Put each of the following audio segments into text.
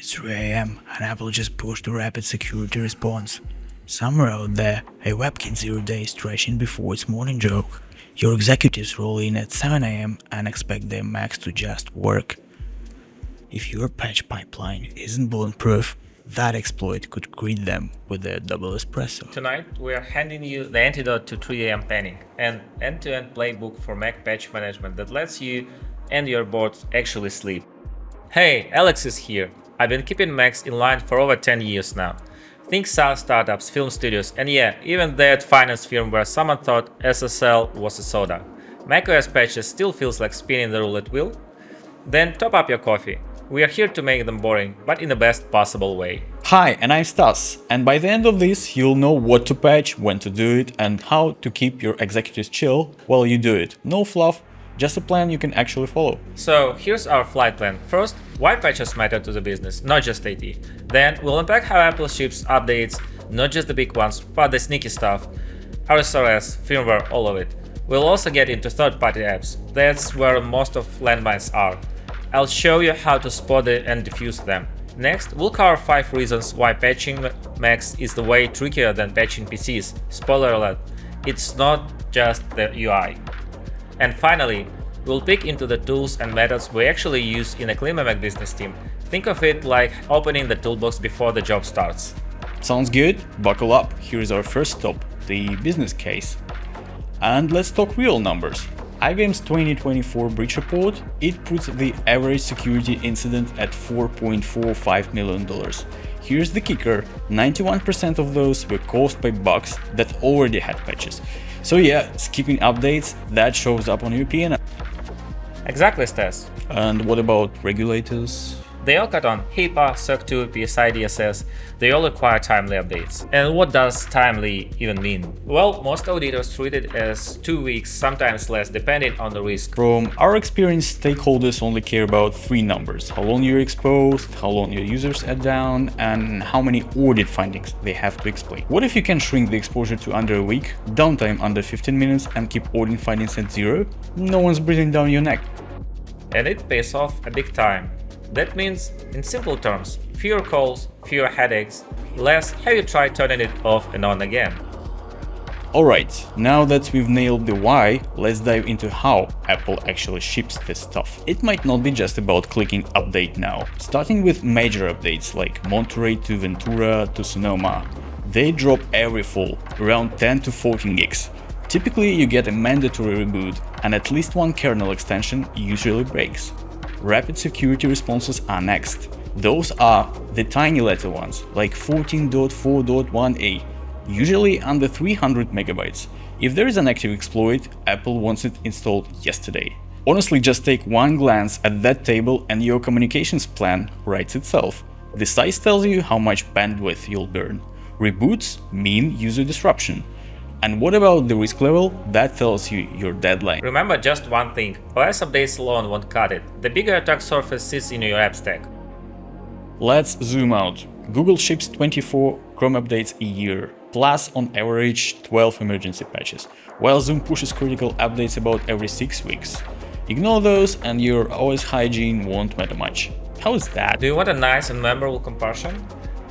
It's 3 a.m. and Apple just pushed a rapid security response. Somewhere out there, a WebKit 0-day stretching before its morning joke. Your executives roll in at 7 a.m. and expect their Macs to just work. If your patch pipeline isn't bulletproof, that exploit could greet them with their double espresso. Tonight, we are handing you the antidote to 3 a.m. panic, an end-to-end playbook for Mac patch management that lets you and your board actually sleep. Hey, Alex is here. I've been keeping Macs in line for over 10 years now. Think SaaS startups, film studios, and yeah, even that finance firm where someone thought SSL was a soda. macOS patches still feels like spinning the roulette wheel? Then top up your coffee. We are here to make them boring, but in the best possible way. Hi, and I'm Stas, and by the end of this, you'll know what to patch, when to do it, and how to keep your executives chill while you do it. No fluff, just a plan you can actually follow. So here's our flight plan. First, why patches matter to the business, not just IT. Then we'll unpack how Apple ships updates, not just the big ones, but the sneaky stuff. RSRS, firmware, all of it. We'll also get into third-party apps. That's where most of landmines are. I'll show you how to spot and diffuse them. Next, we'll cover 5 reasons why patching Macs is the way trickier than patching PCs. Spoiler alert, it's not just the UI. And finally, we'll peek into the tools and methods we actually use in a clean Mac business team. Think of it like opening the toolbox before the job starts. Sounds good? Buckle up, here's our first stop, the business case. And let's talk real numbers. IBM's 2024 breach report, it puts the average security incident at $4.45 million. Here's the kicker, 91% of those were caused by bugs that already had patches. So yeah, skipping updates, that shows up on your P&L. Exactly, Stas. And what about regulators? They all cut on HIPAA, SOC 2, PSI DSS, they all require timely updates. And what does timely even mean? Well, most auditors treat it as 2 weeks, sometimes less, depending on the risk. From our experience, stakeholders only care about 3 numbers: how long you're exposed, how long your users are down, and how many audit findings they have to explain. What if you can shrink the exposure to under a week, downtime under 15 minutes, and keep audit findings at 0? No one's breathing down your neck. And it pays off a big time. That means, in simple terms, fewer calls, fewer headaches, less have you tried turning it off and on again. Alright, now that we've nailed the why, let's dive into how Apple actually ships this stuff. It might not be just about clicking update now. Starting with major updates like Monterey to Ventura to Sonoma, they drop every fall, around 10 to 14 gigs. Typically you get a mandatory reboot, and at least one kernel extension usually breaks. Rapid security responses are next. Those are the tiny letter ones, like 14.4.1a, usually under 300 megabytes. If there is an active exploit, Apple wants it installed yesterday. Honestly, just take one glance at that table and your communications plan writes itself. The size tells you how much bandwidth you'll burn. Reboots mean user disruption. And what about the risk level? That tells you your deadline. Remember just one thing, OS updates alone won't cut it. The bigger attack surface sits in your app stack. Let's zoom out. Google ships 24 Chrome updates a year, plus on average 12 emergency patches, while Zoom pushes critical updates about every 6 weeks. Ignore those and your OS hygiene won't matter much. How is that? Do you want a nice and memorable comparison?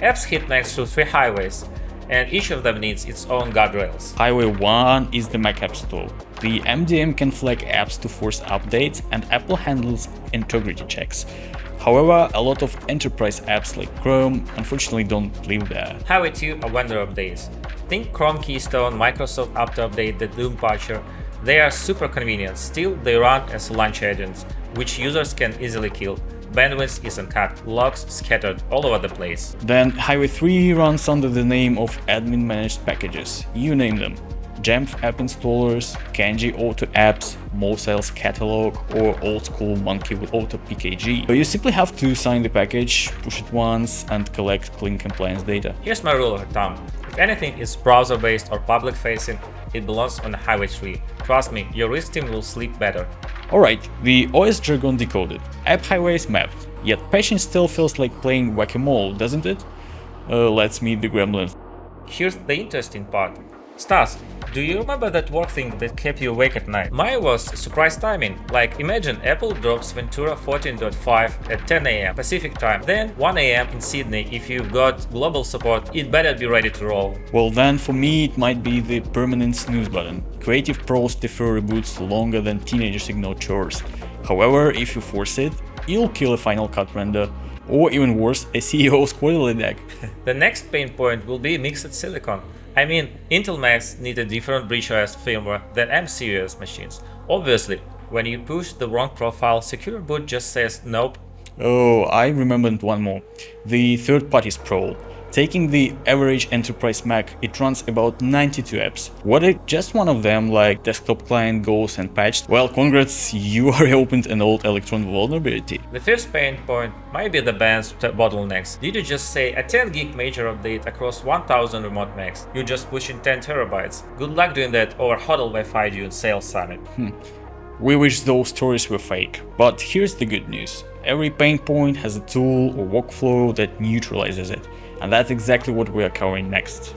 Apps hit Macs through 3 highways, and each of them needs its own guardrails. Highway 1 is the Mac App Store. The MDM can flag apps to force updates, and Apple handles integrity checks. However, a lot of enterprise apps like Chrome unfortunately don't live there. Highway 2 are vendor updates. Think Chrome Keystone, Microsoft Auto Update, the Doom Patcher. They are super convenient, still they run as launch agents, which users can easily kill. Bandwidth isn't cut, logs scattered all over the place. Then Highway 3 runs under the name of admin managed packages. You name them. Jamf app installers, Kanji auto apps, Mosail's catalog, or old school monkey with auto PKG. So you simply have to sign the package, push it once, and collect clean compliance data. Here's my rule of thumb. If anything is browser-based or public-facing, it belongs on Highway 3. Trust me, your risk team will sleep better. Alright, the OS jargon decoded. App highway is mapped, yet patching still feels like playing whack-a-mole, doesn't it? Let's meet the gremlin. Here's the interesting part. Stas, do you remember that work thing that kept you awake at night? Mine was surprise timing. Like, imagine Apple drops Ventura 14.5 at 10 am Pacific time, then 1 am in Sydney. If you've got global support, it better be ready to roll. Well, then for me it might be the permanent snooze button. Creative pros defer reboots longer than teenagers ignore chores. However, if you force it, you'll kill a Final Cut render, or even worse, a CEO's quarterly deck. The next pain point will be mixed silicon. I mean, Intel Macs need a different BridgeOS firmware than M-series machines. Obviously, when you push the wrong profile, Secure Boot just says nope. Oh, I remembered one more. The third-party sprawl. Taking the average enterprise Mac, it runs about 92 apps. What if just one of them, like desktop client, goes unpatched? Well, congrats, you already opened an old Electron vulnerability. The fifth pain point might be the band's bottlenecks. Did you just say a 10 gig major update across 1000 remote Macs? You're just pushing 10 terabytes. Good luck doing that over HODL Wi-Fi during Sales Summit. We wish those stories were fake, but here's the good news. Every pain point has a tool or workflow that neutralizes it, and that's exactly what we are covering next.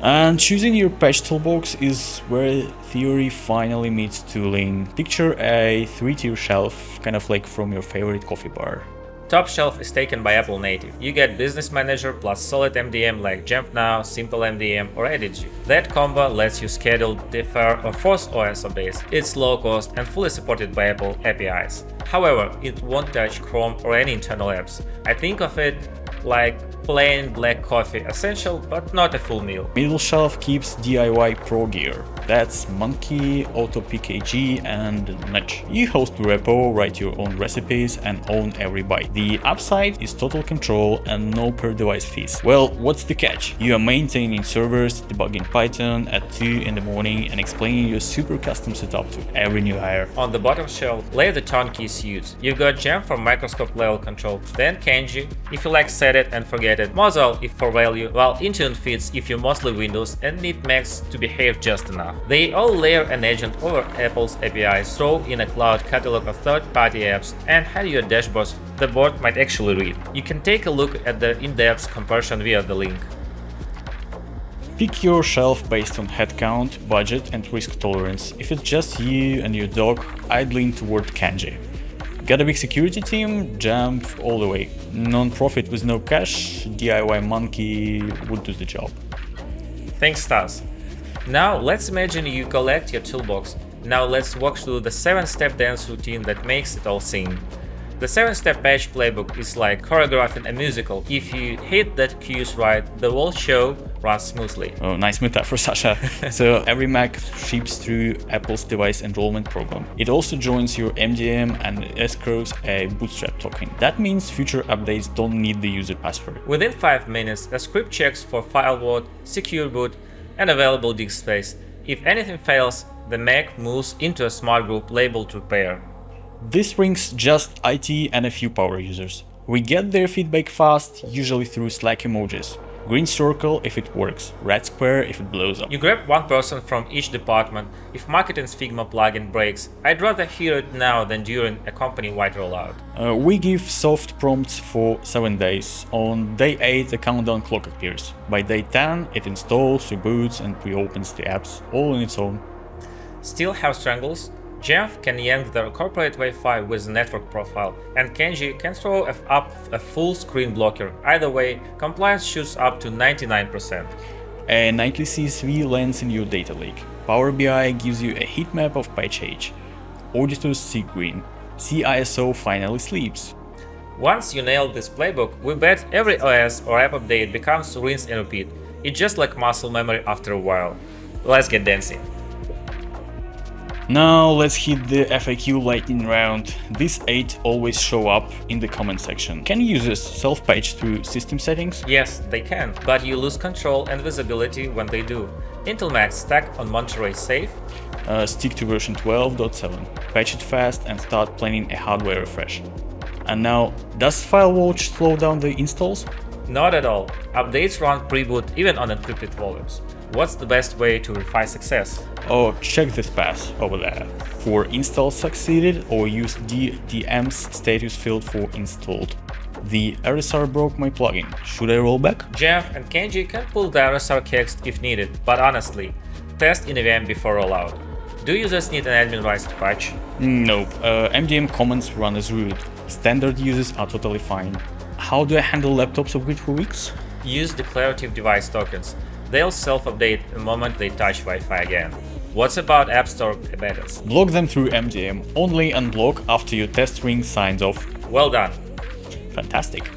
And choosing your patch toolbox is where theory finally meets tooling. Picture a 3-tier shelf, kind of like from your favorite coffee bar. Top shelf is taken by Apple Native. You get Business Manager plus solid MDM like Jamf Now, Simple MDM or EditG. That combo lets you schedule, defer or force OS updates. It's low cost and fully supported by Apple APIs. However, it won't touch Chrome or any internal apps. I think of it like plain black coffee, essential but not a full meal. Middle shelf keeps DIY pro gear. That's Monkey, AutoPKG and Nudge. You host the repo, write your own recipes and own every byte. The upside is total control and no per device fees. Well, what's the catch? You are maintaining servers, debugging Python at 2 in the morning and explaining your super custom setup to every new hire. On the bottom shelf, lay the turnkey suites. You've got Jamf for microscope level control, then Kenji if you like set it and forget it, Mozart if for value, while Intune fits if you're mostly Windows and need Macs to behave just enough. They all layer an agent over Apple's APIs, throw in a cloud catalog of third-party apps, and hand you a dashboard the board might actually read. You can take a look at the in-depth comparison via the link. Pick your shelf based on headcount, budget and risk tolerance. If it's just you and your dog, I'd lean toward Kenji. Got a big security team? Jamf all the way. Non-profit with no cash? DIY Monkey would do the job. Thanks, Stas. Now let's imagine you collect your toolbox. Now let's walk through the 7-step dance routine that makes it all sing. The 7-step patch playbook is like choreographing a musical. If you hit that cues right, the whole show runs smoothly. Oh, nice metaphor, Sasha. So every Mac ships through Apple's device enrollment program. It also joins your MDM and escrows a bootstrap token. That means future updates don't need the user password. Within 5 minutes, the script checks for firewall, secure boot, and available disk space. If anything fails, the Mac moves into a smart group labeled repair. This rings just IT and a few power users. We get their feedback fast, usually through Slack emojis. Green circle if it works, red square if it blows up. You grab one person from each department. If Marketing's Figma plugin breaks, I'd rather hear it now than during a company-wide rollout. We give soft prompts for 7 days. On day 8, the countdown clock appears. By day 10, it installs, reboots, and reopens the apps, all on its own. Still have strangles? Jamf can yank the corporate Wi-Fi with a network profile, and Kenji can throw up a full screen blocker. Either way, compliance shoots up to 99%. A nightly CSV lands in your data lake. Power BI gives you a heat map of patch age. Auditors see green. CISO finally sleeps. Once you nail this playbook, we bet every OS or app update becomes rinse and repeat. It's just like muscle memory after a while. Let's get dancing. Now let's hit the FAQ lightning round. These 8 always show up in the comment section. Can users self-patch through system settings? Yes, they can, but you lose control and visibility when they do. Intel Macs stack on Monterey safe. Stick to version 12.7. Patch it fast and start planning a hardware refresh. And now, does FileWatch slow down the installs? Not at all. Updates run pre-boot even on encrypted volumes. What's the best way to verify success? Oh, check this pass over there. For install succeeded or use DM's status field for installed. The RSR broke my plugin. Should I roll back? Jeff and Kenji can pull the RSR kicks if needed, but honestly, test in VM before rollout. Do users need an admin rights to patch? Nope, MDM commands run as root. Standard users are totally fine. How do I handle laptops of grid for weeks? Use declarative device tokens. They'll self-update the moment they touch Wi-Fi again. What's about App Store betas? Block them through MDM. Only unblock after your test ring signs off. Well done. Fantastic.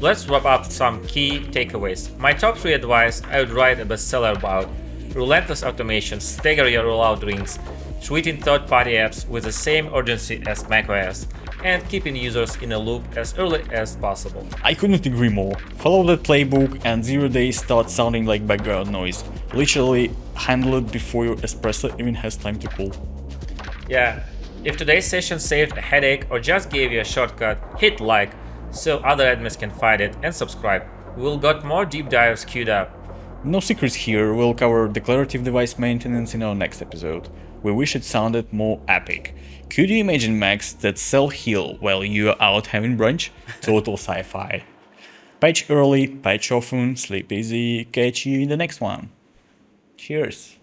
Let's wrap up some key takeaways. My top 3 advice I would write a bestseller about: relentless automation, stagger your rollout rings, treating third-party apps with the same urgency as macOS, and keeping users in a loop as early as possible. I couldn't agree more. Follow that playbook and 0 days start sounding like background noise. Literally handle it before your espresso even has time to cool. Yeah, if today's session saved a headache or just gave you a shortcut, hit like so other admins can find it, and subscribe. We'll got more deep dives queued up. No secrets here, we'll cover declarative device maintenance in our next episode. We wish it sounded more epic. Could you imagine Macs that self-heal while you're out having brunch? Total sci-fi. Patch early, patch often, sleep easy, catch you in the next one. Cheers.